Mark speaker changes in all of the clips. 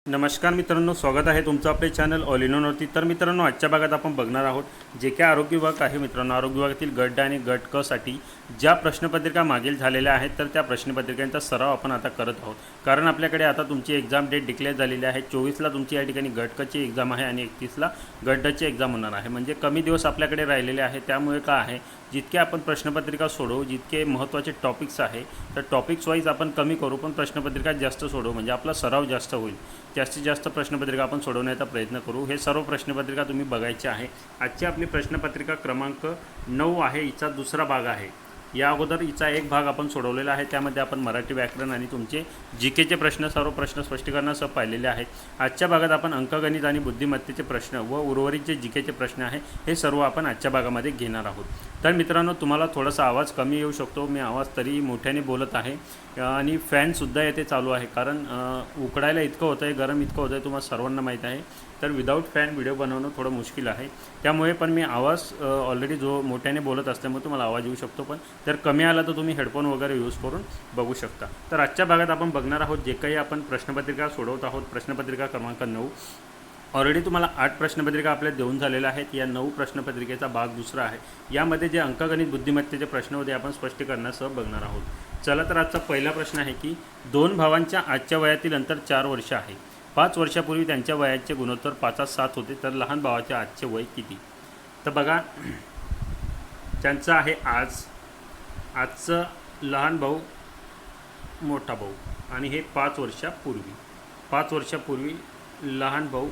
Speaker 1: नमस्कार मित्रांनो, स्वागत आहे तुमचं आपले चॅनल ऑल इन वरती। तर मित्रांनो, आजच्या भागात आपण बघणार आहोत जे काही आरोग्य विभाग आहे मित्रांनो, आरोग्य विभागातील गट ड आणि गट क साठी ज्या प्रश्नपत्रिका मागील झालेल्या आहेत तर त्या प्रश्नपत्रिकांचा सराव आपण आता करत आहोत। कारण आपल्याकडे आता तुमची एक्झाम डेट डिक्लेअर झालेली आहे। 24 ला तुमची या ठिकाणी गट क ची एक्झाम आहे आणि 31 ला गट ड ची एक्झाम होणार आहे। म्हणजे कमी दिवस आपल्याकडे राहिलेले आहे। त्यामुळे काय आहे, जितके आपण प्रश्नपत्रिका सोडवू, जितके महत्त्वाचे टॉपिक्स आहे तर टॉपिक्स वाईज आपण कमी करू, पण प्रश्नपत्रिका जास्त सोडवू, म्हणजे आपला सराव जास्त होईल। जास्तीत जास्त प्रश्नपत्रिका आपण सोडवण्याचा प्रयत्न करू। हे सर्व प्रश्नपत्रिका तुम्ही बघायचे आहे। आजची आपली प्रश्नपत्रिका क्रमांक 9 आहे, हिचा दुसरा भाग आहे। या अगोदर हिचा एक भाग आपण सोडवलेला आहे, त्यामध्ये आपण मराठी व्याकरण आणि तुमचे जीकेचे प्रश्न, सर्व प्रश्न स्पष्टीकरणासह पाहिलेले आहेत। आजच्या भागात आपण अंकगणित आणि बुद्धिमत्तेचे प्रश्न व उर्वरित जे जीकेचे प्रश्न आहे हे सर्व आपण आजच्या भागामध्ये घेणार आहोत। तर मित्रांनो, तुम्हाला थोडासा आवाज कमी येऊ शकतो, मी आवाज तरी मोठ्याने बोलत आहे आणि फॅनसुद्धा येथे चालू आहे। कारण उकडायला इतकं होतं आहे, गरम इतकं होतं आहे, तुम्हाला सर्वांना माहीत आहे। तर विदाऊट फॅन व्हिडिओ बनवणं थोडं मुश्किल आहे, त्यामुळे पण मी आवाज ऑलरेडी जो मोठ्याने बोलत असल्यामुळे तुम्हाला आवाज येऊ शकतो। पण जर कमी आला तर तुम्ही हेडफोन वगैरे यूज करून बघू शकता। तर आजच्या भागात आपण बघणार आहोत जे काही आपण प्रश्नपत्रिका सोडवत आहोत, प्रश्नपत्रिका क्रमांक 9। ऑलरेडी तुम्हाला 8 प्रश्नपत्रिका आपल्या देऊन झालेल्या आहेत। या 9 प्रश्नपत्रिकेचा भाग दुसरा आहे। यामध्ये जे अंकगणित बुद्धिमत्तेचे प्रश्न होते आपण स्पष्टीकरणासह बघणार आहोत। चला तर आजचा पहिला प्रश्न आहे की दोन भावांच्या आजच्या वयातील अंतर 4 वर्ष आहे। 5 वर्षापूर्वी त्यांच्या वयाचे गुणोत्तर 5:7 होते, तर लहान भावाचे आजचे वय किती? तर बघा, त्यांचं आहे आजचं लहान भाऊ मोठा भाऊ आणि हे 5 वर्षापूर्वी लहान भाऊ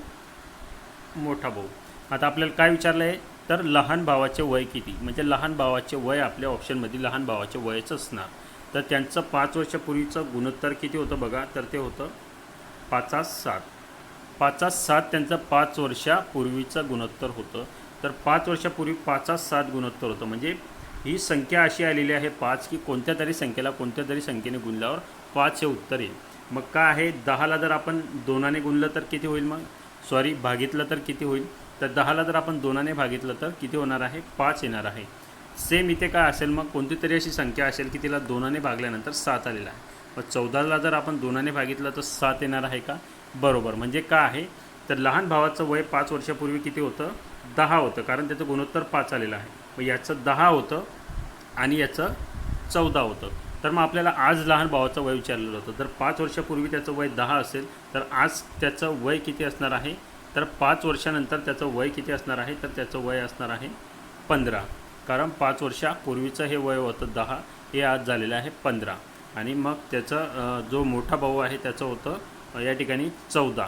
Speaker 1: मोठा भाऊ। आता आपल्याला काय विचारलं आहे, तर लहान भावाचे वय किती, म्हणजे लहान भावाचे वय आपल्या ऑप्शनमध्ये लहान भावाचे वयच असणार। तर त्यांचं 5 वर्षापूर्वीचं गुणोत्तर किती होतं बघा, तर ते होतं 5:7 त्यांचं 5 वर्षापूर्वीचं गुणोत्तर होतं। तर 5 वर्षापूर्वी 5:7 गुणोत्तर होतं, म्हणजे ही संख्या अशी आलेली आहे 5 की कोणत्या तरी संख्येने गुणल्यावर 5 हे उत्तर येईल। मग काय आहे, 10ला जर आपण 2ने गुणलं तर किती होईल, भागितलं तर किती होईल, तर 10ला जर आपण 2ने भागितलं तर किती होणार आहे, 5 येणार आहे। सेम इथे काय असेल, मग कोणती तरी अशी संख्या असेल की तिला 2ने भागल्यानंतर 7 आलेला आहे। मग 14ला जर आपण 2ने भागितलं तर 7 येणार आहे का? बरोबर। म्हणजे काय आहे, तर लहान भावाचं वय 5 वर्षापूर्वी किती होतं, 10 होतं, कारण त्याचं गुणोत्तर 5 आलेलं आहे। मग याचं 10 होतं आणि याचं 14 होतं। तर मग आपल्याला आज लहान भावाचं वय विचारलेलं होतं, तर 5 वर्षापूर्वी त्याचं वय 10 असेल, तर आज त्याचं वय किती असणार आहे, तर 5 वर्षानंतर त्याचं वय किती असणार आहे, तर त्याचं वय असणार आहे 15। कारण 5 वर्षापूर्वीचं हे वय होतं 10, हे आज झालेलं आहे 15। आणि मग त्याचं जो मोठा भाऊ आहे त्याचं होतं या ठिकाणी 14।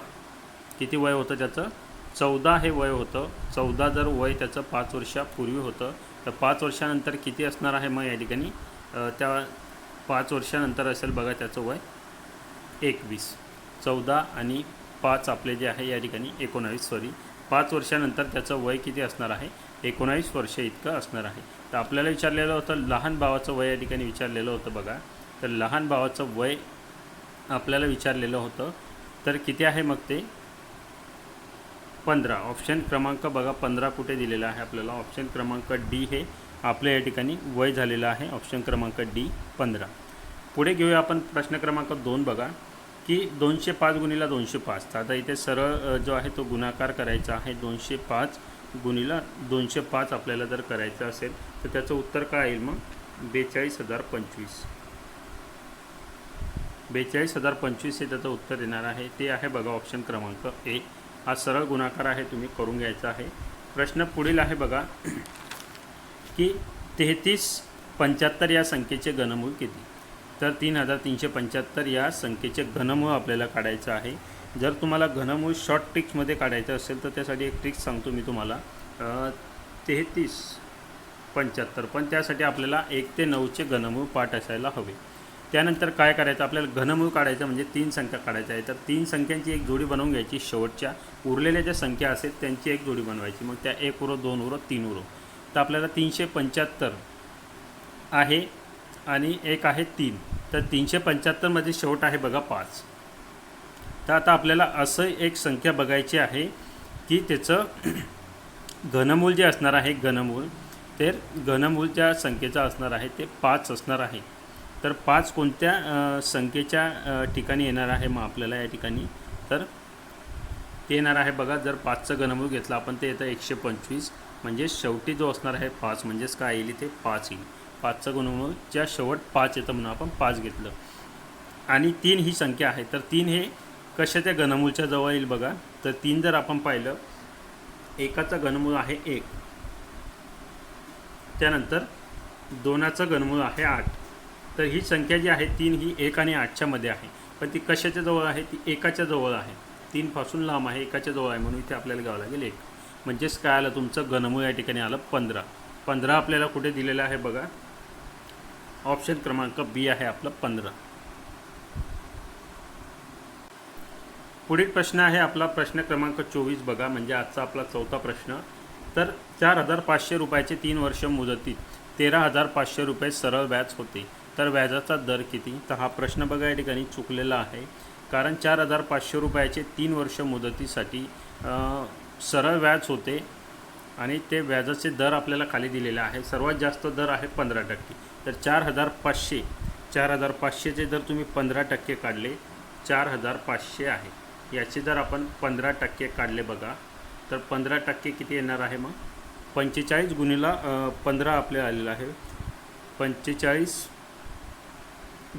Speaker 1: किती वय होतं त्याचं, 14 हे वय होतं। 14 जर वय त्याचं 5 वर्षापूर्वी होतं, तर 5 वर्षानंतर किती असणार आहे, मग या ठिकाणी त्या 5 वर्षानंतर असेल बघा त्याचं वय 21। 14 आणि 5 आपले जे आहे या ठिकाणी 5 वर्षानंतर त्याचं वय किती असणार आहे, 19 वर्ष इतकं असणार आहे। तर आपल्याला विचारलेलं होतं लहान भावाचं वय, या ठिकाणी विचारलेलं होतं बघा, तर लहान भावाचं वय आपल्याला विचारलेलं होतं, तर किती आहे मग ते 15। ऑप्शन क्रमांक बघा 15 कुठे दिलेला आहे आपल्याला, ऑप्शन क्रमांक डी हे आपल्या या ठिकाणी वय झालेलं आहे, ऑप्शन क्रमांक डी 15। पुढे घेऊया आपण प्रश्न क्रमांक 2 बघा की 205 गुणिले 205। तर आता इथे सरळ जो आहे तो गुणाकार करायचा आहे। 205 गुणिले 205 आपल्याला जर करायचं असेल तर त्याचं उत्तर काय येईल, मग 42,025। 42,025 हे त्याचं उत्तर येणार आहे, ते आहे बघा ऑप्शन क्रमांक ए। हा सरळ गुणाकार आहे, तुम्ही करून घ्यायचा आहे। प्रश्न पुढील आहे बघा की 3375 या संख्येचे घनमूळ किती? तर 3375 या संख्येचे घनमूळ आपल्याला काढायचं आहे। जर तुम्हाला घनमूळ शॉर्ट ट्रिक्समध्ये काढायचं असेल तर त्यासाठी एक ट्रिक्स सांगतो मी तुम्हाला, 3375, पण त्यासाठी आपल्याला 1 ते 9चे घनमूळ पाठ असायला हवे। त्यानंतर काय करायचं, आपल्याला घनमूळ काढायचं म्हणजे 3 संख्या काढायच्या आहे। तर 3 संख्यांची एक जोडी बनवून घ्यायची, शेवटच्या उरलेल्या ज्या संख्या असेल त्यांची एक जोडी बनवायची, मग त्या 1 उरो 2 उरो 3 उरो। तर आपल्याला 375 आहे आणि एक आहे 3, तर 375मध्ये शेवट आहे बघा 5। तर आता आपल्याला असं एक संख्या बघायची आहे की त्याचं घनमूळ जे असणार आहे, तर घनमूळ ज्या संख्येचं असणार आहे ते 5 असणार आहे। तर 5 कोणत्या संख्येच्या ठिकाणी येणार आहे, मग आपल्याला या ठिकाणी तर ते येणार आहे बघा, जर 5चं घनमूळ घेतलं आपण ते येतं 125, म्हणजे शेवटी जो असणार आहे 5, म्हणजेच काय येईल इथे 5 येईल. 5चं घनमूळ ज्या शेवट 5 येतं म्हणून आपण 5 घेतलं. आणि 3 ही संख्या आहे, तर 3 हे कशाच्या घनमूळच्या जवळ येईल बघा. तर 3 जर आपण पाहिलं, एकाचा घनमूळ आहे 1, त्यानंतर 2चं घनमूळ आहे 8. तर ही संख्या जी आहे 3 ही 1 आणि 8च्या मध्ये आहे, पण ती कशाच्या जवळ आहे, ती एकाच्या जवळ आहे. 3 पासून लांब आहे, एकाच्या जवळ आहे, म्हणून इथे आपल्याला घ्यावं लागेल 1. म्हणजेच काय आलं तुमचं घनमूळ या ठिकाणी आलं 15. 15 आपल्याला कुठे दिलेलं आहे बघा, ऑप्शन क्रमांक बी आहे आपलं 15. पुढील प्रश्न आहे आपला प्रश्न क्रमांक 24 बघा, म्हणजे आजचा आपला 4था प्रश्न. तर 4,500 रुपयाचे 3 वर्ष मुदतीत 13,500 रुपये सरळ व्याज होते, तर व्याजाचा दर किती? तर हा प्रश्न बघा या ठिकाणी चुकलेला आहे, कारण 4,500 रुपयाचे 3 वर्ष मुदतीसाठी सरळ व्याज होते आणि ते व्याजाचे दर आपल्याला खाली दिलेले आहे. सर्वात जास्त दर आहे 15%. तर 4,500चे जर तुम्ही 15% काढले, 4,500 आहे, याचे जर आपण 15% काढले बघा, तर 15% किती येणार आहे मग? 45 गुणिला 15 आपले आलेलं आहे. 45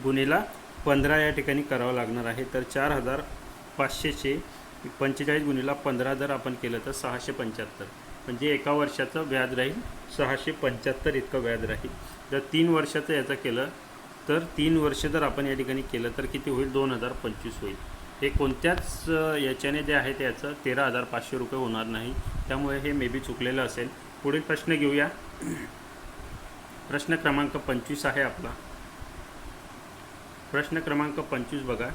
Speaker 1: गुणिला 15 या ठिकाणी करावं लागणार आहे. तर 4,500चे 45 गुणिला 15 जर आपण केलं तर 675, म्हणजे एका वर्षाचं व्याज राहील 675 इतकं व्याज राहील. जर 3 वर्षाचं याचं केलं तर 3 वर्ष जर आपण या ठिकाणी केलं तर किती होईल? 2,025 होईल. हे कोणत्याच याच्याने जे आहे त्याचं 13,500 रुपये होणार नाही, त्यामुळे हे मे बी चुकलेलं असेल. पुढील प्रश्न घेऊया. प्रश्न क्रमांक 25 आहे आपला. प्रश्न क्रमांक 25 बघा,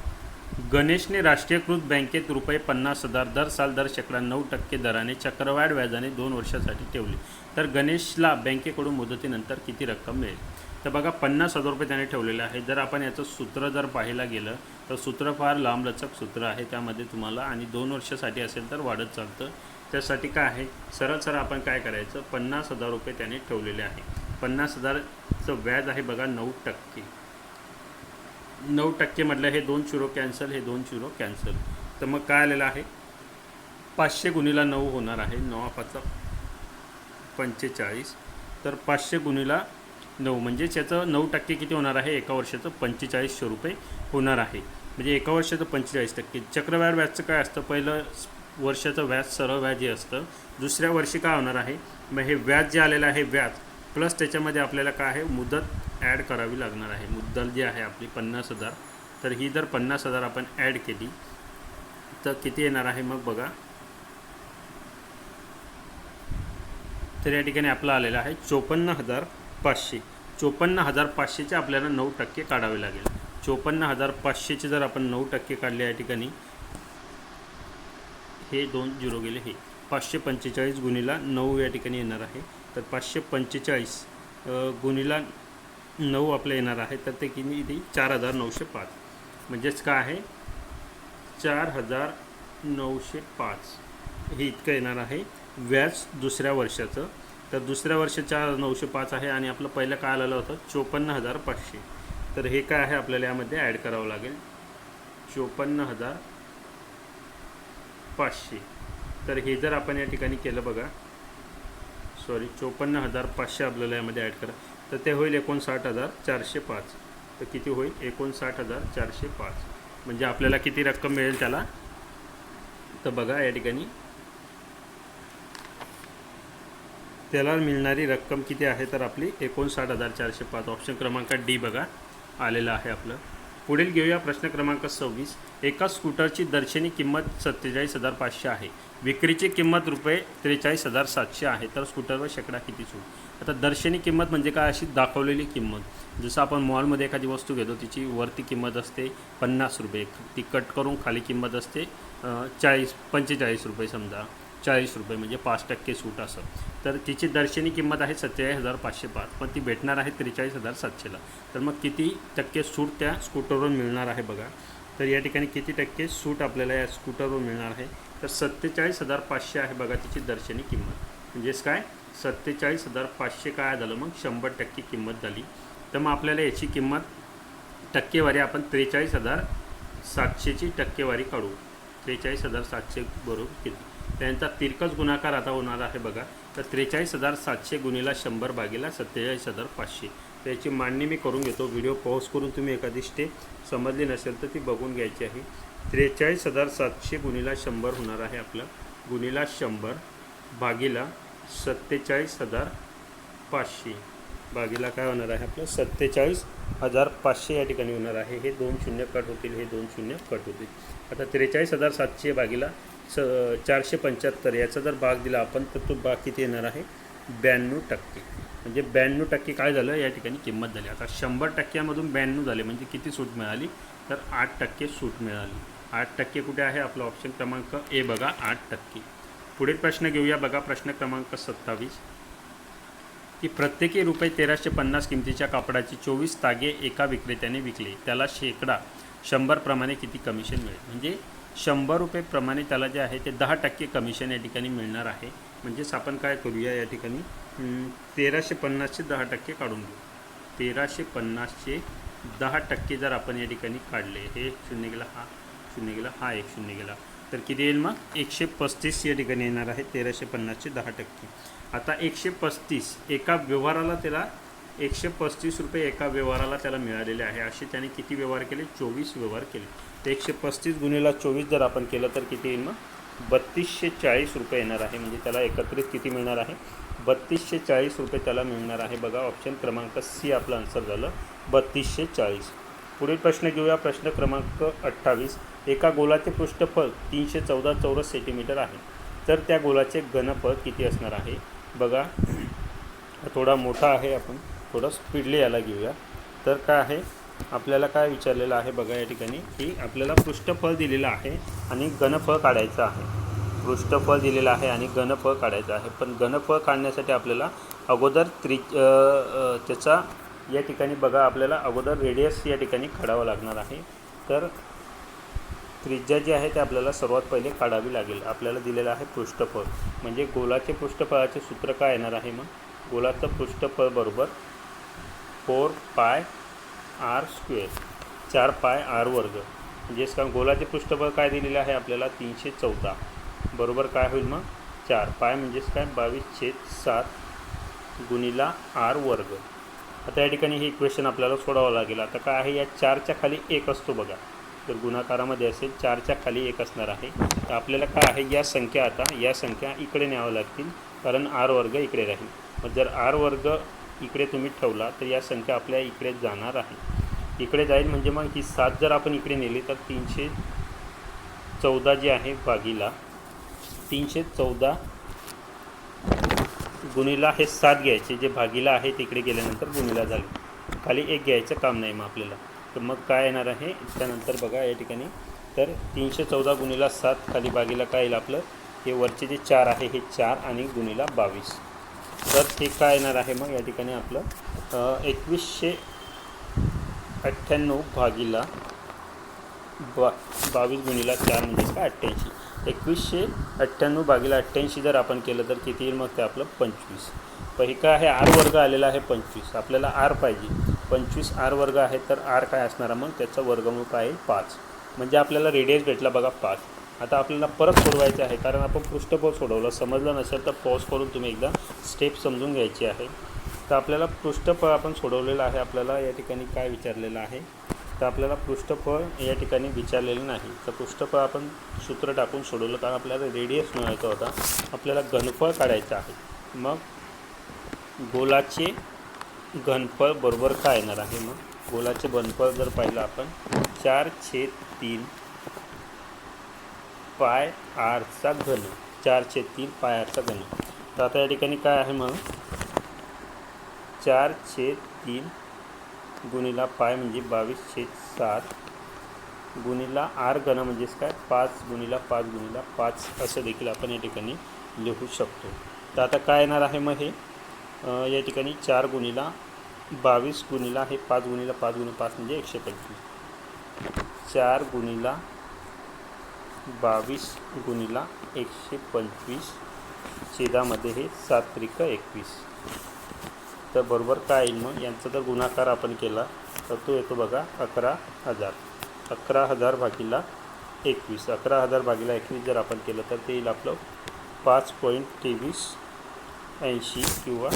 Speaker 1: गणेशने राष्ट्रीयकृत बँकेत रुपये 50,000 दर साल दर शेकडा 9% दराने चक्रवाढ व्याजाने 2 वर्षासाठी ठेवले, तर गणेशला बँकेकडून मुदतीनंतर किती रक्कम मिळेल? तर बघा 50,000 रुपये त्याने ठेवलेले आहे. जर आपण याचं सूत्र जर पाहायला गेलं तर सूत्र फार लांबलचक सूत्र आहे, त्यामध्ये तुम्हाला, आणि 2 वर्षासाठी असेल तर वाढत चालतं. त्यासाठी काय आहे, सरळ आपण काय करायचं, 50,000 रुपये त्याने ठेवलेले आहे. 50,000चं व्याज आहे बघा 9%. 9% म्हटलं हे 2 0 कॅन्सल, हे 2 0 कॅन्सल, तर मग काय आलेलं आहे 500 गुणिला 9 होणार आहे. 9×5 = 45. तर 500 गुणिला 9 म्हणजेच याचं 9% किती होणार आहे, एका वर्षाचं 4500 रुपये होणार आहे. म्हणजे एका वर्षाचं 45%. चक्रवाढ व्याजचं काय असतं, पहिलं वर्षाचं व्याज सरळ व्याज हे असतं, दुसऱ्या वर्षी काय होणार आहे, मग हे व्याज जे आलेलं आहे व्याज प्लस त्याच्यामध्ये आपल्याला काय आहे, मुदत ॲड करावी लागणार आहे. मुद्दल जी आहे आपली 50,000, तर ही जर 50,000 आपण ॲड केली तर किती येणार आहे मग बघा. तर या ठिकाणी आपलं आलेलं आहे 54,500. 54,500चे आपल्याला 9% काढावे लागेल. 54,500चे जर आपण 9% काढले या ठिकाणी, हे 2 0 गेले, हे 545 गुणिला 9 या ठिकाणी येणार आहे. तर 545 गुणिला 9 आपलं येणार आहे, तर ते किती 4,905. म्हणजेच काय आहे 4,905 हे इतकं येणार आहे व्याज दुसऱ्या वर्षाचं. तर दुसऱ्या वर्ष 4,905 आहे आणि आपलं पहिलं काय आलेलं होतं 54,500. तर हे काय आहे आपल्याला यामध्ये ॲड करावं लागेल 54,500. तर हे जर आपण या ठिकाणी केलं बघा, 54,500 आपल्याला यामध्ये ॲड करा, तर ते होईल 59,405. तर किती होईल 59,405. म्हणजे आपल्याला किती रक्कम मिळेल त्याला, तर बघा या ठिकाणी त्याला मिळणारी रक्कम किती आहे, तर आपली 59,405. ऑप्शन क्रमांक डी बघा आलेलं आहे आपलं. पुढील घेऊया प्रश्न क्रमांक 26. एका स्कूटरची दर्शनी किंमत 47,500 आहे, विक्रीची किंमत रुपये 43,700 आहे, तर स्कूटरवर शेकडा किती सूट? आता दर्शनी किंमत म्हणजे काय, अशी दाखवलेली किंमत. जसं आपण मॉलमध्ये एखादी वस्तू घेतो, तिची वरती किंमत असते 50 रुपये, ती कट करून खाली किंमत असते 45 रुपये, समजा 40 रुपये, म्हणजे 5% सूट असं. तर तिची दर्शनी किंमत आहे 47,505, पण ती भेटणार आहे 43,700ला. तर मग किती टक्के सूट त्या स्कूटरवर मिळणार आहे बघा. तर या ठिकाणी किती टक्के सूट आपल्याला या स्कूटरवर मिळणार आहे, तर 47,500 आहे बघा तिची दर्शनी किंमत. म्हणजेच काय 47,500 काय झालं मग 100% किंमत झाली. तर मग आपल्याला याची किंमत टक्केवारी आपण 43,700ची टक्केवारी काढू. 43,700 बरोबर किती. त्यांचा तिरकस गुणाकार आता होणार आहे बघा. तर 43,700 गुणिला 100 भागिला 47,500. त्याची मांडणी मी करून घेतो. व्हिडिओ पॉज करून तुम्ही एखादी स्टेप समजली नसेल तर ती बघून घ्यायची आहे. 43,700 गुणिला 100 होणार आहे आपलं, गुणिला 100 भागिला 47,500 भागिला काय होणार आहे आपलं 47,500 या ठिकाणी होणार आहे. हे 2 शून्य कट होतील, हे 2 शून्य कट होतील. आता 43,700 भागिला 475 याचा जर भाग दिला आपण तर तो भाग किती येणार आहे 92%. म्हणजे 92% काय झालं या ठिकाणी किंमत झाली. आता 100%मधून 92 झाले म्हणजे किती सूट मिळाली तर 8% सूट मिळाली. 8% कुठे आहे आपला ऑप्शन क्रमांक ए बघा 8%. पुढील प्रश्न घेऊया बघा. प्रश्न क्रमांक 27 की प्रत्येकी रुपये 1,350 किमतीच्या कापडाची 24 तागे एका विक्रेत्याने विकले, त्याला शेकडा 100 प्रमाणे किती कमिशन मिळेल. म्हणजे 100 रुपये प्रमाणे त्याला जे आहे ते 10% कमिशन या ठिकाणी मिळणार आहे. म्हणजेच आपण काय करूया या ठिकाणी 1,350चे 10% काढून घेऊ. 1,350चे 10% जर आपण या ठिकाणी काढले, हे शून्य गेला, हा शून्य गेला, हा एक शून्य गेला, तर किती येईल मग 135 या ठिकाणी येणार आहे 1,350चे 10%. आता 135 एका व्यवहाराला त्याला 135 रुपये एका व्यवहाराला त्याला मिळालेले आहे. असे त्याने किती व्यवहार केले 24 व्यवहार केले. तर 135 गुणिला 24 जर आपण केलं तर किती येईल मग 3,240 रुपये येणार आहे. म्हणजे त्याला एकत्रित किती मिळणार आहे 3,240 रुपये त्याला मिळणार आहे. बघा ऑप्शन क्रमांक सी आपलं आन्सर झालं 3,240. पुढील प्रश्न घेऊया. प्रश्न क्रमांक 28 एका गोलाचे पृष्ठफळ 314 चौरस सेंटीमीटर आहे, तर त्या गोलाचे घनफळ किती असणार आहे. बघा थोडा मोठा आहे, आपण थोडं स्पीडली याला घेऊया. तर काय आहे आपल्याला काय विचारलेलं आहे बघा या ठिकाणी की आपल्याला पृष्ठफळ दिलेलं आहे आणि घनफळ काढायचं आहे. पृष्ठफळ दिलेलं आहे आणि घनफळ काढायचं आहे. पण घनफळ काढण्यासाठी आपल्याला अगोदर त्याचा या ठिकाणी बघा आपल्याला अगोदर रेडियस या ठिकाणी काढावं लागणार आहे. तर त्रिज्या जी आहे ते आपल्याला सर्वात पहिले काढावी लागेल. आपल्याला दिलेलं आहे पृष्ठफळ, म्हणजे गोलाचे पृष्ठफळाचे सूत्र काय येणार आहे मग गोलाचं पृष्ठफळ बरोबर 4πr², 4πr वर्ग. म्हणजेच का गोलाचे पृष्ठफळ काय दिलेलं आहे आपल्याला 314 बरोबर काय होईल मग 4 पाय म्हणजेच काय 22/7 गुणिला r वर्ग. आता या ठिकाणी हे इक्वेशन आपल्याला सोडावं लागेल. आता काय आहे या 4च्या खाली 1 असतो बघा, तर गुणाकारामध्ये असेल 4च्या खाली 1 असणार आहे. तर आपल्याला काय आहे या संख्या आता या संख्या इकडे न्यावं लागतील, कारण r वर्ग इकडे राहील. मग जर r वर्ग इकडे तुम्ही ठेवला तर या संख्या आपल्या इकडे जाणार आहे, इकडे जाईल. म्हणजे मग ही 7 जर आपण इकडे नेली तर 314 जी आहे भागीला 314 गुणिला हे 7 घ्यायचे, जे भागीला आहे तिकडे गेल्यानंतर गुणिला झाले, खाली 1 घ्यायचं काम नाही मग आपल्याला. तर मग काय येणार आहे त्यानंतर बघा या ठिकाणी, तर 314 गुणिला 7 खाली भागीला काय येईल आपलं, हे वरचे जे 4 आहे हे 4 आणि गुणिला 22. तर ते काय येणार आहे मग या ठिकाणी आपलं 2198 भागीला 22 गुणिला 4 म्हणजेच काय 88. 2198 भागीला 88 जर आपण केलं तर किती येईल मग ते आपलं 25. पण हे काय आहे आर वर्ग आलेला आहे 25, आपल्याला आर पाहिजे. 25 आर वर्ग आहे, तर आर काय असणार मग त्याचं वर्गमूळ काय आहे 5. म्हणजे आपल्याला रेडियस भेटला बघा 5. आता आपल्याला परत सोडवायचं आहे, कारण आपण पृष्ठफळ सोडवलं. समजलं नसेल तर पॉज करून तुम्ही एकदा स्टेप समजून घ्यायची आहे. तर आपल्याला पृष्ठफळ आपण सोडवलेलं आहे. आपल्याला या ठिकाणी काय विचारलेलं आहे, तर आपल्याला पृष्ठफळ या ठिकाणी विचारलेलं नाही. तर पृष्ठफळ आपण सूत्र टाकून सोडवलं, कारण आपल्याला रेडियस मिळायचा होता. आपल्याला घनफळ काढायचं आहे. मग गोलाचे घनफळ बरोबर काय येणार आहे, मग गोलाचे घनफळ जर पाहिलं आपण 4/3 पाय आरचा घन, 4/3 पाय आरचा घन. तर आता या ठिकाणी काय आहे मग 4/3 गुणिला पाय म्हणजे 22/7 गुणिला आर घन म्हणजेच काय 5 गुणिला 5 गुणिला 5 असं देखील आपण या ठिकाणी लिहू शकतो. तर आता काय येणार आहे मग हे या ठिकाणी 4 गुणिला 22 गुणिला हे 5 गुणिला 5 गुणिला 5 म्हणजे 125. 4 गुणिला 22 गुणिला 125 छेदामध्ये हे 7×21. तर बरोबर काय येईल मग यांचा जर गुणाकार आपण केला तर तो येतो बघा 11,000. 11,000 भागीला 21. 11,000 भागिले 21 जर आपण केलं तर ते येईल आपलं 5.2380 किंवा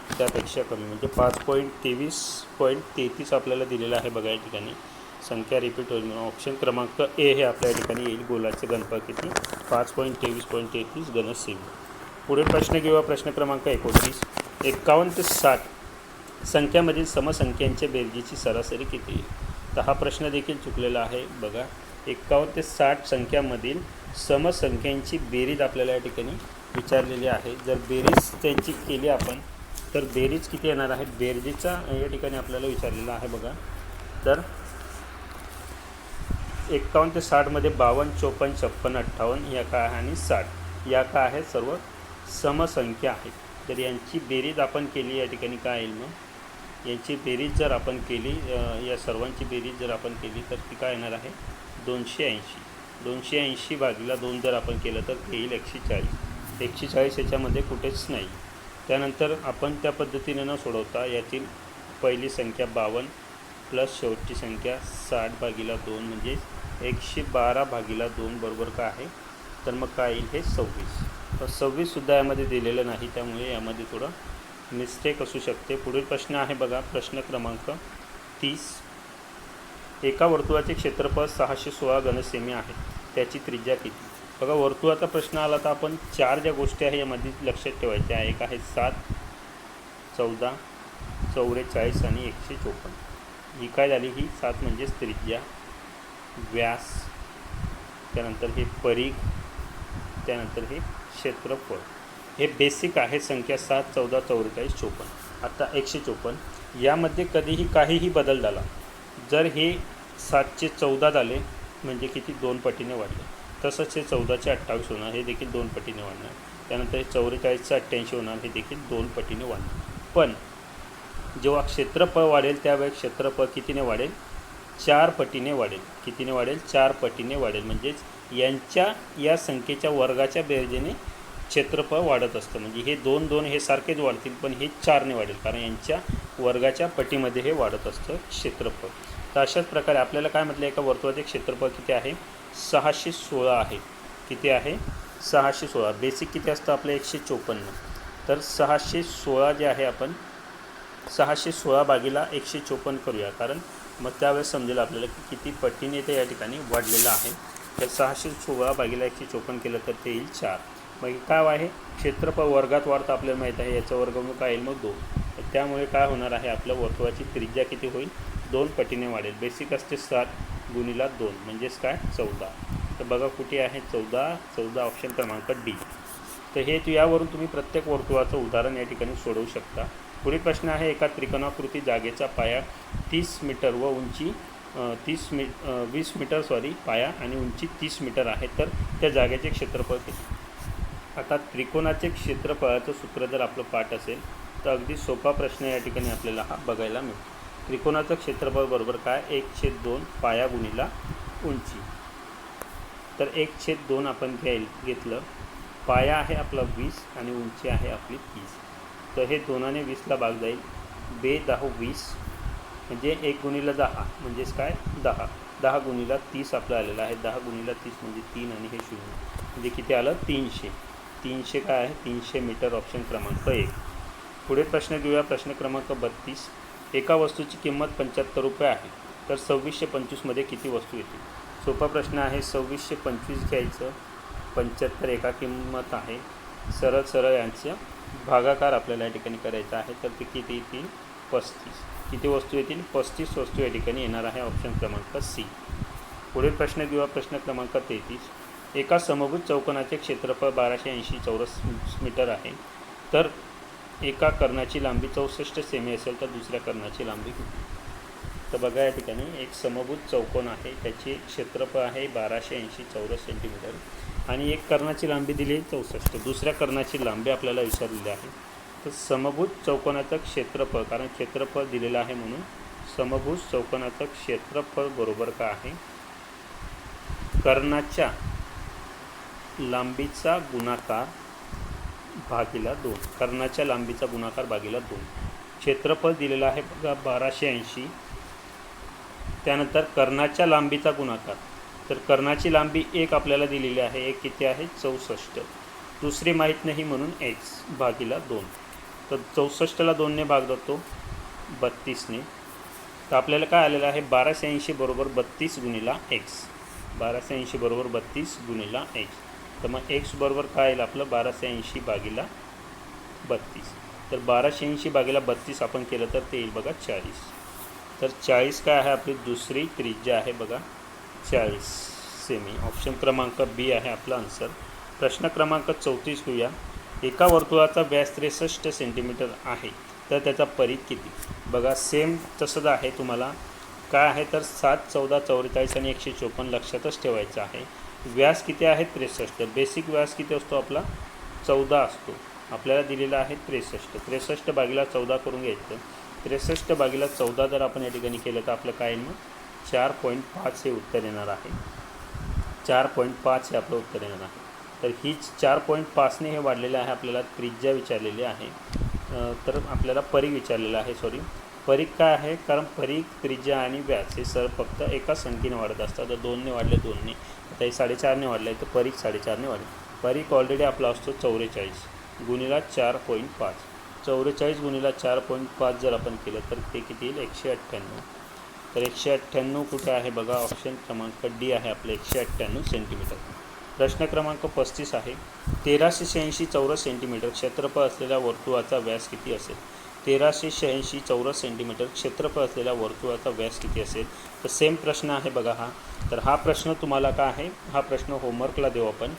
Speaker 1: त्यापेक्षा कमी, म्हणजे 5.23.33 आपल्याला दिलेलं आहे बघा या ठिकाणी. संख्या रिपीट होईल म्हणून ऑप्शन क्रमांक ए हे आपल्या ठिकाणी येईल. गोलाचे घनफळ किती? 5.23.33 घन सेमी. पुढील प्रश्न किंवा प्रश्न क्रमांक 29. 51 ते 60 संख्यामधील समसंख्यांच्या बेरजेची सरासरी किती येईल? तर हा प्रश्न देखील चुकलेला आहे बघा. 51 ते 60 संख्यामधील समसंख्यांची बेरीज आपल्याला या ठिकाणी विचारलेली आहे. जर बेरीज त्यांची केली आपण तर बेरीज किती येणार आहे? बेरजेचा या ठिकाणी आपल्याला विचारलेला आहे बघा. तर 51 ते 60मध्ये 52, 54, 56, 58 या काय आहे आणि 60 या काय आहे? सर्व समसंख्या आहेत. तर यांची बेरीज आपण केली या ठिकाणी काय येईल मग? यांची बेरीज जर आपण केली, या सर्वांची बेरीज जर आपण केली तर ती काय येणार आहे? 280. 280 भागिले 2 जर आपण केलं तर ते येईल 140. 140 याच्यामध्ये कुठेच नाही. त्यानंतर आपण त्या पद्धतीने न सोडवता यातील पहिली संख्या 52 प्लस शेवटची संख्या 60 भागिले 2 म्हणजे 112 भागिले 2 बरोबर काय आहे? तर मग काय येईल? हे 26. तर 26सुद्धा यामध्ये दिलेलं नाही, त्यामुळे यामध्ये थोडं मिस्टेक असू शकते. पुढील प्रश्न आहे बघा, प्रश्न क्रमांक 30. एका वर्तुळाचे क्षेत्रफळ 616 घन सेमी आहे, त्याची त्रिज्या किती? बघा, वर्तुळाचा प्रश्न आला तर आपण 4 ज्या गोष्टी आहे यामध्ये लक्षात ठेवायच्या आहे. एक आहे 7, 14, 44 आणि 154. ही काय झाली? ही 7 म्हणजेच त्रिज्या, व्यास, त्यानंतर हे परीघ, त्यानंतर हे क्षेत्रफळ. हे बेसिक आहे संख्या 7, 14, 44, 54. आता 154 यामध्ये कधीही काहीही बदल झाला, जर हे 7चे 14 झाले म्हणजे किती? 2 पटीने वाढले. तसंच हे 14चे 28 होणार, हे देखील 2 पटीने वाढणार. त्यानंतर हे 44चे 88 होणार, हे देखील 2 पटीने वाढणार. पण जेव्हा क्षेत्रफळ वाढेल त्यावेळेस क्षेत्रफळ कितीने वाढेल? 4 पटीने वाढेल. कितीने वाढेल? 4 पटीने वाढेल. म्हणजेच यांच्या या संख्येच्या वर्गाच्या बेरजेने क्षेत्रफळ वाढत असतं. म्हणजे हे 2, 2 हे सारखेच वाढतील, पण हे 4ने वाढेल, कारण यांच्या वर्गाच्या पटीमध्ये हे वाढत असतं क्षेत्रफळ. तर अशाच प्रकारे आपल्याला काय म्हटलं? एका वर्तुळाचे क्षेत्रफळ किती आहे? 616 आहे. किती आहे? 616. बेसिक किती असतं आपलं? 154. तर 616 जे आहे आपण 616 भागिले 154 करूया, कारण मग त्यावेळेस समजेल आपल्याला की किती पटीने ते या ठिकाणी वाढलेलं आहे. तर 616 भागिले 154 केलं तर ते येईल 4. मग काय आहे? क्षेत्रफळ वर्गात वाढतं आपल्याला माहीत आहे. याचं वर्गमूळ काय येईल? मग 2. तर त्यामुळे काय होणार आहे? आपल्या वर्तुळाची त्रिज्या किती होईल? 2 पटीने वाढेल. बेसिक असते 7 गुणिले 2 म्हणजेच काय? 14. तर बघा कुठे आहे? 14 ऑप्शन क्रमांक डी. तर हे यावरून तुम्ही प्रत्येक वर्तुळाचं उदाहरण या ठिकाणी सोडवू शकता. पुढील प्रश्न आहे, एका त्रिकोणाकृती जागेचा पाया 30 मीटर व उंची 20 मीटर पाया आणि उंची 30 मीटर आहे, तर त्या जागेचे क्षेत्रफळ किती? आता त्रिकोणाचे क्षेत्रफळाचं सूत्र जर आपलं पाठ असेल तर अगदी सोपा प्रश्न या ठिकाणी आपल्याला हा बघायला मिळतो. त्रिकोणाचं क्षेत्रफळ बरोबर काय? 1/2 पाया गुणिला उंची. तर 1/2 आपण घेतलं. पाया आहे आपला 20 आणि उंची आहे आपली 30. तर हे 2ने 20ला भाग जाईल. 2 10 20 म्हणजे 1 गुणिले 10 म्हणजेच काय? 10. 10 गुणिले 30 आपलं आलेलं आहे. 10 गुणिले 30 म्हणजे 3 आणि हे 0 म्हणजे किती आलं? 300. 300 काय आहे? 300 मीटर ऑप्शन क्रमांक 1. पुढे प्रश्न घेऊया, प्रश्न क्रमांक 32. एका वस्तूची किंमत 75 रुपये आहे, तर 2625मध्ये किती वस्तू येतील? सोपा प्रश्न आहे. 2625 घ्यायचं, 75 एका किंमत आहे, सरळ यांचं भागाकार आपल्याला या ठिकाणी करायचा आहे. तर ते किती येतील? 35. किती वस्तू येतील? 35 वस्तू या ठिकाणी येणार आहे. ऑप्शन क्रमांक सी. पुढील प्रश्न घेऊया, प्रश्न क्रमांक 33. एका समभुज चौकोनाचे क्षेत्रफळ 1280 चौरस मीटर आहे, तर एका कर्णाची लांबी 64 सेमी असेल तर दुसऱ्या कर्णाची लांबी किती? तर बघा या ठिकाणी एक समभुज चौकोन आहे, त्याचे क्षेत्रफळ आहे 1280 चौरस सेंटीमीटर आणि एक कर्णाची लांबी दिली 64. दुसऱ्या कर्णाची लांबी आपल्याला विचारलेली आहे. तर समभुज चौकोनाचं क्षेत्रफळ, कारण क्षेत्रफळ दिलेलं आहे म्हणून समभुज चौकोनाचं क्षेत्रफळ बरोबर काय आहे? कर्णाच्या लांबीचा गुणाकार भागिला 2. कर्णाच्या लांबीचा गुणाकार भागिला 2. क्षेत्रफळ दिलेलं आहे बघा 1280. त्यानंतर कर्णाच्या लांबीचा गुणाकार तर कर्णाची लांबी 1 आपल्याला दिलेली आहे, 1 किती आहे 64. दुसरी माहीत नाही म्हणून x भागिला 2. तर 64ला 2ने भाग जातो 32ने. तर आपल्याला काय आलेलं आहे 1280 बरोबर 32 गुणिला x. 1280 बरोबर 32 गुणिला x. तर मग x बरोबर काय येईल आपलं 1280 भागिला 32. तर 1280 भागिला 32 आपण केलं तर ते येईल बघा 40. तर 40 काय आहे आपली दुसरी त्रिज्या आहे बघा 40 सेमी. ऑप्शन क्रमांक बी आहे आपला आन्सर. प्रश्न क्रमांक 34 घेऊया. एका वर्तुळाचा व्यास 63 सेंटीमीटर आहे तर त्याचा परिघ किती. बघा सेम तसंच आहे. तुम्हाला काय आहे तर 7, 14, 44 आणि 154 लक्षातच ठेवायचं आहे. व्यास किती आहे 63. बेसिक व्यास किती असतो आपला 14 असतो. आपल्याला दिलेला आहे 63. 63 भागिला 14 करून घ्यायचं. 63 भागिला 14 जर आपण या ठिकाणी केलं तर आपलं काय येईल मग 4.5 हे उत्तर येणार आहे. 4.5 हे आपलं उत्तर येणार आहे. तर ही 4.5ने हे वाढलेलं आहे. आपल्याला त्रिज्या विचारलेली आहे, तर आपल्याला परिघ विचारलेला आहे. परिघ काय आहे, कारण परिघ त्रिज्या आणि व्यास हे सर फक्त एका संख्येने वाढत असतात. तर 2ने वाढले 2ने, आता हे 4.5ने वाढलं आहे तर परिघ 4.5ने वाढले. परिघ ऑलरेडी आपला असतो 44 गुणिला 4.5. 44 गुणिला 4.5 जर आपण केलं तर ते किती येईल 198. तर 198 कुठे आहे बघा ऑप्शन क्रमांक डी आहे आपलं 198 सेंटीमीटर. प्रश्न क्रमांक 35 आहे. 1386 चौरस सेंटीमीटर क्षेत्रफळ असलेल्या वर्तुळाचा व्यास किती असेल. 1386 चौरस सेंटीमीटर क्षेत्रफळ असलेल्या वर्तुळाचा व्यास किती असेल. तर सेम प्रश्न आहे बघा हा. तर हा प्रश्न तुम्हाला काय आहे, हा प्रश्न होमवर्कला देऊ आपण,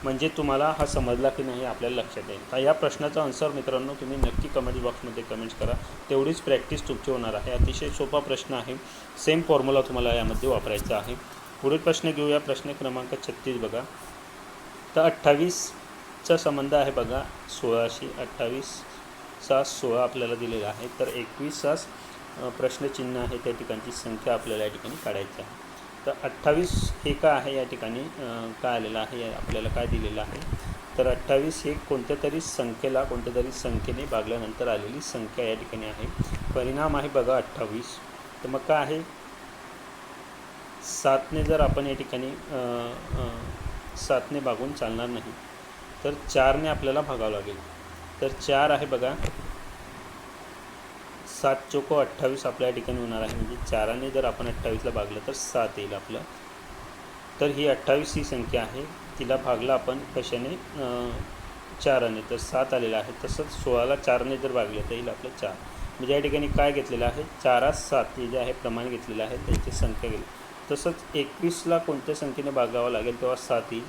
Speaker 1: म्हणजे तुम्हाला हा समजला की नाही आपल्याला लक्षात येईल. तर या प्रश्नाचा आन्सर मित्रांनो तुम्ही नक्की कमेंट बॉक्समध्ये कमेंट्स करा. तेवढीच प्रॅक्टिस तुमची होणार आहे. अतिशय सोपा प्रश्न आहे. सेम फॉर्म्युला तुम्हाला यामध्ये वापरायचा आहे. पुढील प्रश्न घेऊया. प्रश्न क्रमांक 36 बघा. तर 28चा संबंध आहे बघा 16शी. 28 आपल्याला दिलेला आहे. तर 21 प्रश्नचिन्ह आहे, त्या ठिकाणची संख्या आपल्याला या ठिकाणी काढायची आहे. तर 28 हे काय आहे या ठिकाणी काय आलेलं आहे, आपल्याला काय दिलेलं आहे. तर 28 हे कोणत्या तरी संख्येने भागल्यानंतर आलेली संख्या या ठिकाणी आहे. परिणाम आहे बघा 28. तर मग काय आहे 7ने जर आपण या ठिकाणी 7ने भागून चालणार नाही, तर 4ने आपल्याला भागावं लागेल. तर 4 आहे बघा 7 चोको 28 आपल्या ठिकाणी होणार आहे. म्हणजे 4ने जर आपण 28ला भागलं तर 7 येईल आपलं. तर ही 28 ही संख्या आहे, तिला भागला आपण कशाने 4ने, तर 7 आलेला आहे. तसंच 16ला 4ने जर भागलं तर येईल आपलं 4. म्हणजे या ठिकाणी काय घेतलेलं आहे 4 7 हे जे आहे प्रमाण घेतलेलं आहे, त्याची संख्या गेली. तसंच 21ला कोणत्या संख्येने भागावं लागेल तेव्हा 7 येईल.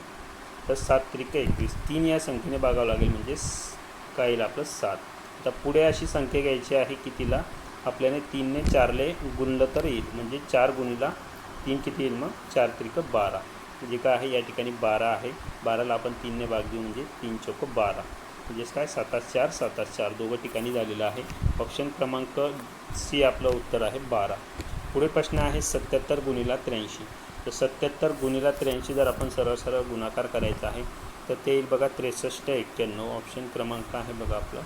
Speaker 1: तर 7 त्रिक 21, 3 या संख्येने भागावं लागेल म्हणजे काय येईल आपलं 7. आता पुढे अशी संख्या घ्यायची आहे की तिला आपल्याने 3ने 4ले गुणलं तर येईल. म्हणजे 4 गुणिला 3 किती येईल मग 4 त्रिक 12. म्हणजे काय आहे या ठिकाणी 12 आहे. 12ला आपण 3ने भाग देऊ म्हणजे 3 चौक 12. म्हणजेच काय 7 4 7 4 दोघं ठिकाणी झालेलं आहे. ऑप्शन क्रमांक सी आपलं उत्तर आहे 12. पुढे प्रश्न आहे 77 गुणिला 83. तर 77 गुणिला 83 जर आपण सरळ गुणाकार करायचा आहे तर ते येईल बघा 63 91. ऑप्शन क्रमांक आहे बघा आपला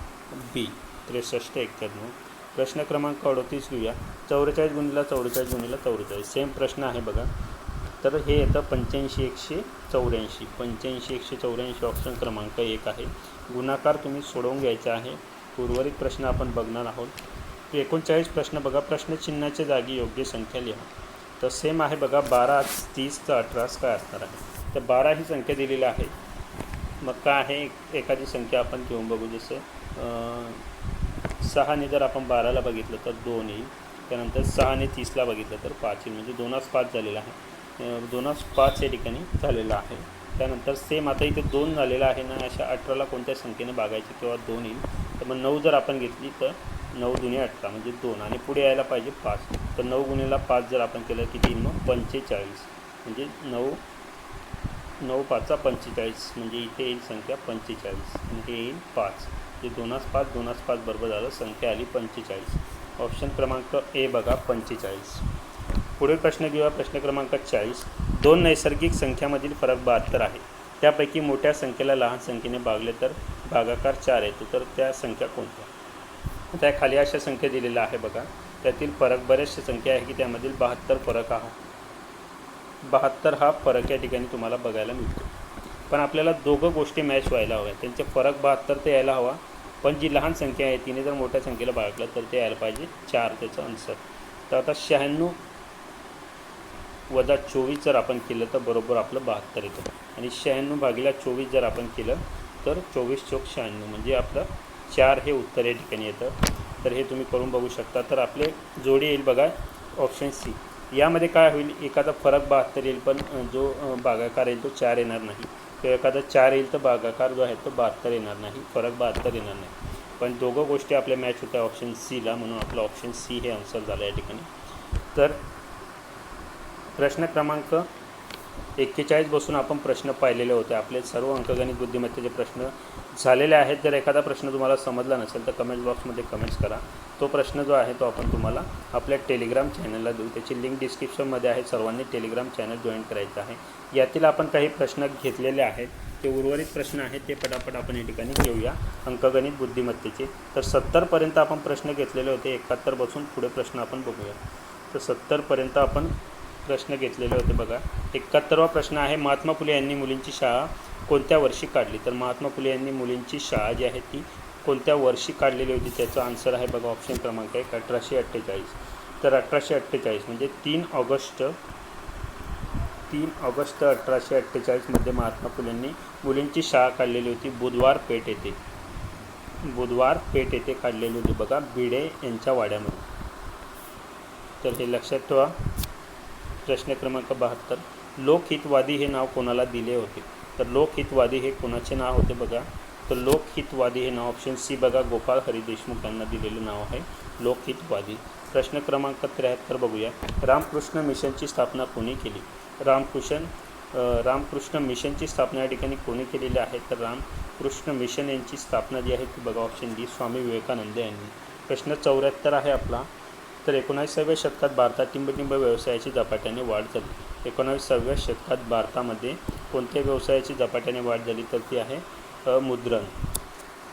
Speaker 1: बी 63 91. प्रश्न क्रमांक 38 घेऊया. 44 गुणिला 44 गुणिला 44 सेम प्रश्न आहे बघा. तर हे येतं 85 184. 85 184 ऑप्शन क्रमांक 1 आहे. गुणाकार तुम्ही सोडवून घ्यायचा आहे. उर्वरित प्रश्न आपण बघणार आहोत. 39 प्रश्न बघा. प्रश्नचिन्हाच्या जागी योग्य संख्या लिहा. तर सेम आहे बघा 12 30 तर 18 काय असणार आहे. तर 12 ही संख्या दिलेली आहे. मग काय आहे एखादी संख्या आपण घेऊन बघू. जसं 6ने जर आपण 12ला बघितलं तर 2 येईल. त्यानंतर 6ने 30ला बघितलं तर 5 येईल. म्हणजे 2 5 झालेला आहे. 2 5 या ठिकाणी झालेला आहे. त्यानंतर सेम आता इथे 2 झालेला आहे ना, अशा 18ला कोणत्या संख्येने भागायची तेव्हा 2 येईल. तर मग 9 जर आपण घेतली तर 9 दुने 18 म्हणजे 2 आणि पुढे यायला पाहिजे 5. तर 9 गुणिला 5 जर आपण केलं किती येईल मग 45. म्हणजे 9 5 45 म्हणजे इथे येईल संख्या 45 आणि हे येईल 5. म्हणजे 2 5 2 5 बरोबर झालं, संख्या आली 45. ऑप्शन क्रमांक ए बघा 45. पुढील प्रश्न घेऊया. प्रश्न क्रमांक 40. 2 नैसर्गिक संख्यामधील फरक 72 आहे. त्यापैकी मोठ्या संख्येला लहान संख्येने भागले तर भागाकार 4 येतो. तर त्या संख्या कोणत्या. त्या खाली अशा संख्या दिलेल्या आहे बघा. त्यातील फरक बरेचशा संख्या आहे की त्यामधील 72 फरक आहे. 72 हा फरक या ठिकाणी तुम्हाला बघायला मिळतो. पण आपल्याला दोघं गोष्टी मॅच व्हायला हव्या, त्यांचे फरक 72 ते यायला हवा, पण जी लहान संख्या आहे तिने जर मोठ्या संख्येला भागलं तर ते यायला पाहिजे 4 त्याचं आन्सर. तर आता 96 वजा 24 जर आपण केलं तर बरोबर आपलं 72 येतं. आणि 96 भागिले 24 जर आपण केलं तर 24 चौक 96 म्हणजे आपलं 4 हे उत्तर या ठिकाणी येतं. तर हे तुम्ही करून बघू शकता. तर आपले जोडी येईल बघा ऑप्शन सी. यामध्ये काय होईल, एखादा फरक 72 येईल पण जो भागाकार येईल तो 4 येणार नाही, किंवा एखादा 4 येईल तर भागाकार जो आहे तो 72 येणार नाही, फरक 72 येणार नाही. पण दोघं गोष्टी आपल्या मॅच होत्या ऑप्शन सीला, म्हणून आपलं ऑप्शन सी हे आन्सर झालं या ठिकाणी. तर प्रश्न क्रमांक 41 बसून आपण प्रश्न पाहिलेले होते. आपले सर्व अंकगणित बुद्धिमत्तेचे प्रश्न झालेले आहेत. जर एखादा प्रश्न तुम्हाला समजला नसेल तर कमेंट बॉक्समध्ये कमेंट्स करा. तो प्रश्न जो आहे तो आपण तुम्हाला आपल्या टेलिग्राम चॅनलला देऊ. त्याची लिंक डिस्क्रिप्शनमध्ये आहे. सर्वांनी टेलिग्राम चॅनल जॉईन करायचं आहे. यातील आपण काही प्रश्न घेतलेले आहेत, ते उर्वरित प्रश्न आहेत ते पटापट आपण या ठिकाणी घेऊया अंकगणित बुद्धिमत्तेचे. तर 70पर्यंत आपण प्रश्न घेतलेले होते. 71 बसून पुढे प्रश्न आपण बघूया. तर 70पर्यंत आपण प्रश्न घेतलेले होते बघा. 71वा प्रश्न आहे, महात्मा फुले यांनी मुलींची शाळा कोणत्या वर्षी काढली. तर महात्मा फुले यांनी मुलींची शाळा जी आहे ती कोणत्या वर्षी काढलेली होती, त्याचं आन्सर आहे बघा ऑप्शन क्रमांक 1 1848. तर 1848 म्हणजे 3 ऑगस्ट 1848 महात्मा फुलेंनी मुलींची शाळा काढलेली होती. बुधवार पेठ येथे काढलेली होती बघा, भिडे यांच्या वाड्यामध्ये. तर हे लक्षात ठेवा. प्रश्न क्रमांक 72, लोकहितवादी हे नाव कोणाला दिले होते. तर लोकहितवादी हे कोणाचे नाव होते बघा. तर लोकहितवादी हे नाव ऑप्शन सी बघा, गोपाळ हरी देशमुख यांना दिलेलं नाव आहे लोकहितवादी. प्रश्न क्रमांक 73 बघूया. रामकृष्ण मिशनची स्थापना कोणी केली. रामकृष्ण मिशनची स्थापना या ठिकाणी कोणी केलेली आहे. तर रामकृष्ण मिशन यांची स्थापना जी आहे ती बघा ऑप्शन डी, स्वामी विवेकानंद यांनी. प्रश्न 74 आहे आपला. तर 19व्या शतकात भारतात टिंबटिंब व्यवसायाची झपाट्याने वाढ झाली. 19व्या शतकात भारतामध्ये कोणत्या व्यवसायाची झपाट्याने वाढ झाली, तर ती आहे मुद्रण.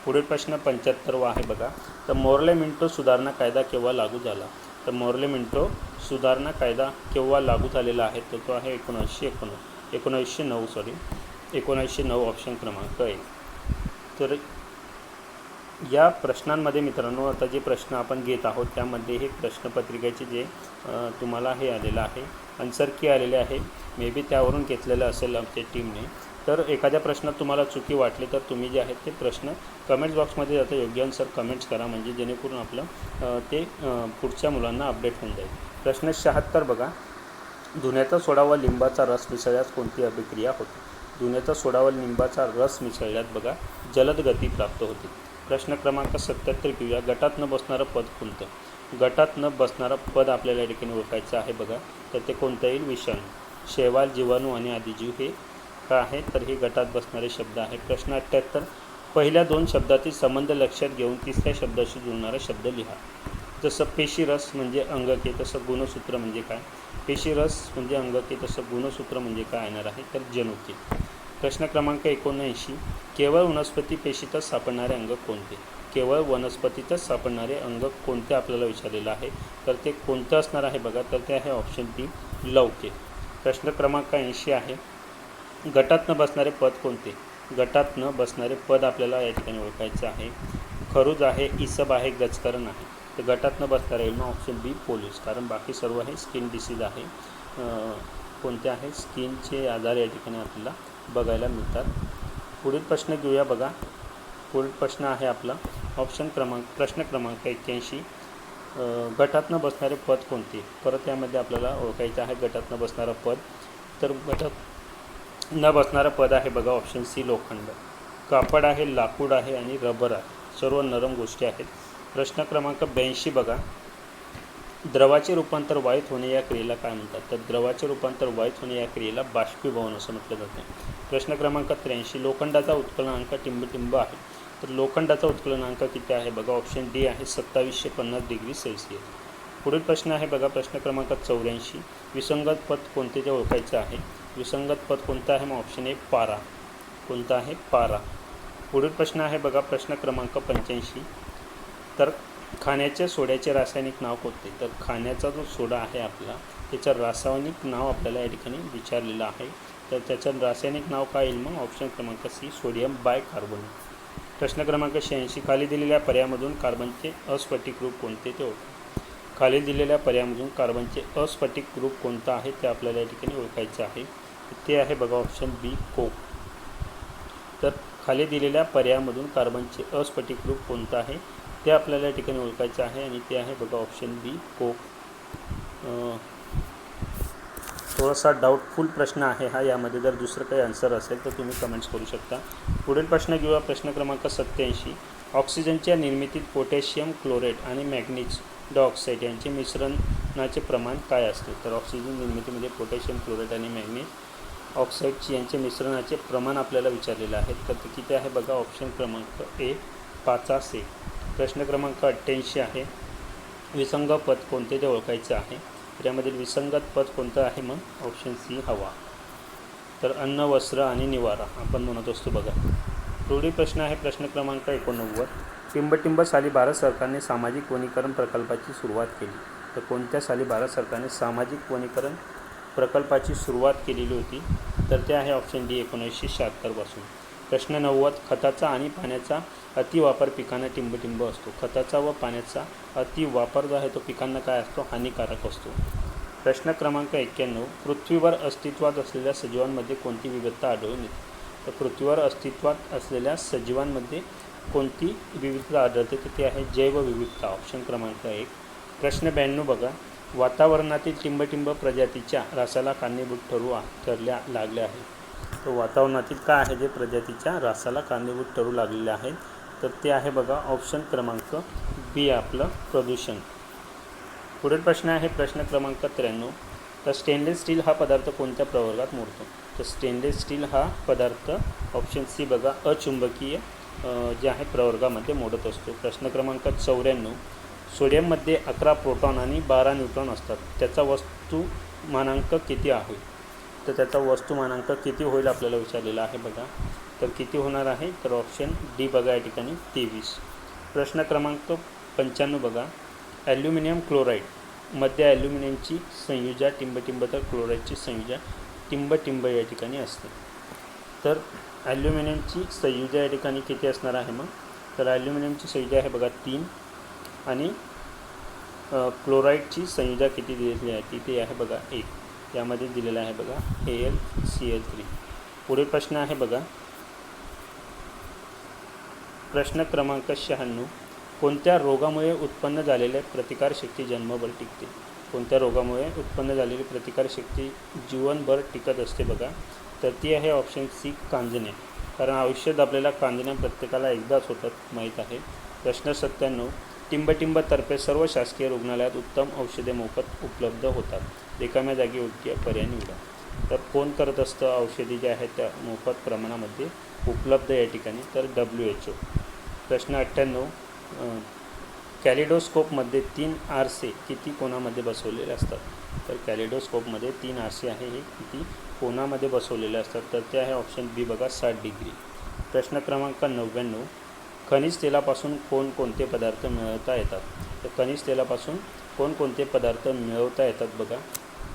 Speaker 1: पुढील प्रश्न 75वा आहे बघा. तर मोर्ले मिंटो सुधारणा कायदा केव्हा लागू झाला. तर मोर्ले मिंटो सुधारणा कायदा केव्हा लागू झालेला आहे, तर तो आहे 1909 ऑप्शन क्रमांक 1. तर या प्रश्नांमध्ये मित्रांनो, आता जे प्रश्न आपण घेत आहोत त्यामध्ये हे प्रश्नपत्रिकेचे जे तुम्हाला हे आलेलं आहे, आन्सर की आलेले आहे, मे बी त्यावरून घेतलेलं असेल आमच्या टीमने. तर एखाद्या प्रश्नात तुम्हाला चुकी वाटली तर तुम्ही जे आहेत ते प्रश्न कमेंट्स बॉक्समध्ये जाता योग्य आन्सर कमेंट्स करा, म्हणजे जेणेकरून आपलं ते पुढच्या मुलांना अपडेट होऊन जाईल. प्रश्न 76 बघा. धुण्याचा सोडा व लिंबाचा रस मिसळल्यास कोणती अभिक्रिया होते. धुण्याचा सोडा व लिंबाचा रस मिसळल्यास बघा जलद गती प्राप्त होते. प्रश्न क्रमांक 77 घेऊया. गटात न बसणारं पद कोणतं. गटात न बसणारं पद आपल्याला या ठिकाणी ओळखायचं आहे बघा. तर ते कोणतं येईल, विषाणू, शैवाल, जीवाणू आणि आदिजीव हे काय आहे, तर हे गटात बसणारे शब्द आहे. प्रश्न 78, पहिल्या 2 शब्दातील संबंध लक्षात घेऊन तिसऱ्या शब्दाशी जुळणारा शब्द लिहा. जसं पेशीरस म्हणजे अंगके, तसं गुणसूत्र म्हणजे काय. पेशीरस म्हणजे अंगके, तसं गुणसूत्र म्हणजे काय येणार आहे, तर जनुके. प्रश्न क्रमांक 79, केवळ वनस्पती पेशीतच सापडणारे अंग कोणते. केवळ वनस्पतीतच सापडणारे अंग कोणते आपल्याला विचारलेलं आहे, तर ते कोणतं असणार आहे बघा. तर ते आहे ऑप्शन डी, लवके. प्रश्न क्रमांक 80 आहे. गटात न बसणारे पद कोणते. गटात न बसणारे पद आपल्याला या ठिकाणी ओळखायचं आहे. खरुज आहे, इसब आहे, गजकरण आहे. तर गटात न बसणारे येईल ना ऑप्शन बी, पोलीस, कारण बाकी सर्व आहे स्किन डिसीज आहे. कोणते आहे, स्किनचे आजार या ठिकाणी आपल्याला बघायला मिळतात. पुढील प्रश्न घेऊया बघा. पुढील प्रश्न आहे आपला प्रश्न क्रमांक 81, गटात न बसणारे पद कोणते. परत यामध्ये आपल्याला ओळखायचं आहे गटात न बसणारं पद. तर गटात न बसणारं पद आहे बघा ऑप्शन सी, लोखंड. कापड आहे, लाकूड आहे आणि रबर आहे, सर्व नरम गोष्टी आहेत. प्रश्न क्रमांक 82 बघा. द्रवाचे रूपांतर वायूत होणे या क्रियेला काय म्हणतात. तर द्रवाचे रूपांतर वायूत होणे या क्रियेला बाष्पीभवन असं म्हटलं जातं. प्रश्न क्रमांक 83, लोखंडाचा उत्कलनांक टिंब आहे. तर लोखंडाचा उत्कलनांक किती आहे बघा ऑप्शन डी आहे 2750 डिग्री सेल्सिअस. पुढील प्रश्न आहे बघा. प्रश्न क्रमांक 84, विसंगत पद कोणते ते ओळखायचं आहे. विसंगत पद कोणतं आहे, मग ऑप्शन ए, पारा. कोणता आहे, पारा. पुढील प्रश्न आहे बघा. प्रश्न क्रमांक 85, तर खाण्याच्या सोड्याचे रासायनिक नाव कोणते? तर खाण्याचा जो सोडा आहे आपला त्याचं रासायनिक नाव आपल्याला या ठिकाणी विचारलेलं आहे. तर त्याचं रासायनिक नाव काय येईल मग? ऑप्शन क्रमांक सी, सोडियम बायकार्बोनेट. प्रश्न क्रमांक 86, खाली दिलेल्या पर्यायामधून कार्बनचे अस्फटिक रूप कोणते ते ओळखा. खाली दिलेल्या पर्यायामधून कार्बनचे अस्फटिक रूप कोणतं आहे ते आपल्याला या ठिकाणी ओळखायचं आहे. ते आहे बघा ऑप्शन बी, कोक. तर खाली दिलेल्या पर्यायामधून कार्बनचे अस्फटिक रूप कोणतं आहे ते आपल्याला या ठिकाणी ओळखायचं आहे आणि ते आहे बघा ऑप्शन बी, कोक. थोडासा डाऊटफुल प्रश्न आहे हा. यामध्ये जर दुसरं काही आन्सर असेल तर तुम्ही कमेंट्स करू शकता. पुढील प्रश्न घेऊया. प्रश्न क्रमांक 87, ऑक्सिजनच्या निर्मितीत पोटॅशियम क्लोराईड आणि मॅग्नीज डायऑक्साईड यांचे मिश्रणाचे प्रमाण काय असते? तर ऑक्सिजन निर्मितीमध्ये पोटॅशियम क्लोराईड आणि मॅग्नीज ऑक्साईडची यांचे मिश्रणाचे प्रमाण आपल्याला विचारलेलं आहे. तर ते किती आहे बघा ऑप्शन क्रमांक ए, 5 प्रश्न क्रमांक 88 आहे, विसंगत पद कोणते ते ओळखायचे आहे. तर यामधील विसंगत पद कोणतं आहे मग? ऑप्शन सी, हवा. तर अन्न, वस्त्र आणि निवारा आपण म्हणत असतो बघा. पुढील प्रश्न आहे प्रश्न क्रमांक 89, टिंबटिंब साली भारत सरकारने सामाजिक वनीकरण प्रकल्पाची सुरुवात केली. तर कोणत्या साली भारत सरकारने सामाजिक वनीकरण प्रकल्पाची सुरुवात केलेली होती? तर ते आहे ऑप्शन डी, 1976 पासून. प्रश्न 90, खताचा आणि पाण्याचा अतिवापर पिकांना टिंबटिंब असतो. खताचा व पाण्याचा अतिवापर जो आहे तो पिकांना काय असतो? हानिकारक असतो. प्रश्न क्रमांक 91, पृथ्वीवर अस्तित्वात असलेल्या सजीवांमध्ये कोणती विविधता आढळून येते? तर पृथ्वीवर अस्तित्वात असलेल्या सजीवांमध्ये कोणती विविधता आढळते? तर ते आहे जैवविविधता, ऑप्शन क्रमांक 1. प्रश्न 92 बघा, वातावरणातील टिंबटिंब प्रजातीच्या ऱ्हासाला कारणीभूत ठरल्या लागल्या आहे. तर वातावरणातील काय आहे जे प्रजातीच्या ऱ्हासाला कारणीभूत ठरू लागलेले आहेत? तर ते आहे बघा ऑप्शन क्रमांक बी, आपलं प्रदूषण. पुढील प्रश्न आहे प्रश्न क्रमांक 93, तर स्टेनलेस स्टील हा पदार्थ कोणत्या प्रवर्गात मोडतो? तर स्टेनलेस स्टील हा पदार्थ ऑप्शन सी बघा अचुंबकीय जे आहे प्रवर्गामध्ये मोडत असतो. प्रश्न क्रमांक 94, सोडियममध्ये 11 प्रोटॉन आणि 12 न्यूट्रॉन असतात. त्याचा वस्तुमानांक किती आहे? तर त्याचा वस्तुमानांक किती होईल आपल्याला विचारलेला आहे बघा. तर किती होणार आहे? तर ऑप्शन डी बघा या ठिकाणी 23. प्रश्न क्रमांक 95 बघा, ॲल्युमिनियम क्लोराईडमध्ये ॲल्युमिनियमची संयुजा टिंबटिंब तर क्लोराईडची संयुजा टिंबटिंब या ठिकाणी असते. तर ॲल्युमिनियमची संयुजा या ठिकाणी किती असणार आहे मग? तर ॲल्युमिनियमची संयुजा आहे बघा 3 आणि क्लोराईडची संयुजा किती दिलेली आहे? ती आहे बघा 1. यामध्ये दिलेलं आहे बघा AlCl3. पुढील प्रश्न आहे बघा प्रश्न क्रमांक 96, कोणत्या रोगामुळे उत्पन्न झालेल्या प्रतिकारशक्ती जन्मभर टिकते? कोणत्या रोगामुळे उत्पन्न झालेली प्रतिकारशक्ती जीवनभर टिकत असते बघा? तर ती आहे ऑप्शन सी, कांजिण्या. कारण आयुष्यात आपल्याला कांजिण्या प्रत्येकाला एकदाच होतात माहीत आहे. प्रश्न 97, टिंबटिंबतर्फे सर्व शासकीय रुग्णालयात उत्तम औषधे मोफत उपलब्ध होतात. रिकाम्या जागी योग्य पर्याय निवडा. तर कोण करत असतं औषधी जे आहेत त्या मोफत प्रमाणामध्ये उपलब्ध या ठिकाणी? तर WHO. प्रश्न 98, कॅलिडोस्कोपमध्ये 3 आरसे किती कोणामध्ये बसवलेले असतात? तर कॅलिडोस्कोपमध्ये 3 आरसे आहे हे किती कोणामध्ये बसवलेले असतात? तर ते आहे ऑप्शन बी बघा 60 डिग्री. प्रश्न क्रमांक 99, खनिज तेलापासून कोणकोणते पदार्थ मिळवता येतात? तर खनिज तेलापासून कोणकोणते पदार्थ मिळवता येतात बघा?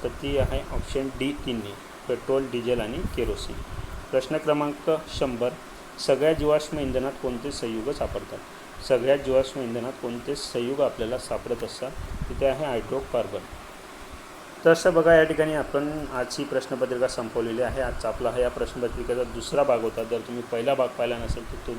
Speaker 1: तर ती आहे ऑप्शन डी 3, पेट्रोल, डिझेल आणि केरोसिन. प्रश्न क्रमांक 100, सगळ्या जीवाश्म इंधनात कोणते संयुग सापडतात? सगळ्यात जीवाश्म इंधनात कोणते संयुग आपल्याला सापडत असतात? तिथे आहे हायड्रोकार्बन. तर असं बघा या ठिकाणी आपण आजची प्रश्नपत्रिका संपवलेली आहे. आजचा आपला हा या प्रश्नपत्रिकेचा दुसरा भाग होता. जर तुम्ही पहिला भाग पाहिला नसेल तर तो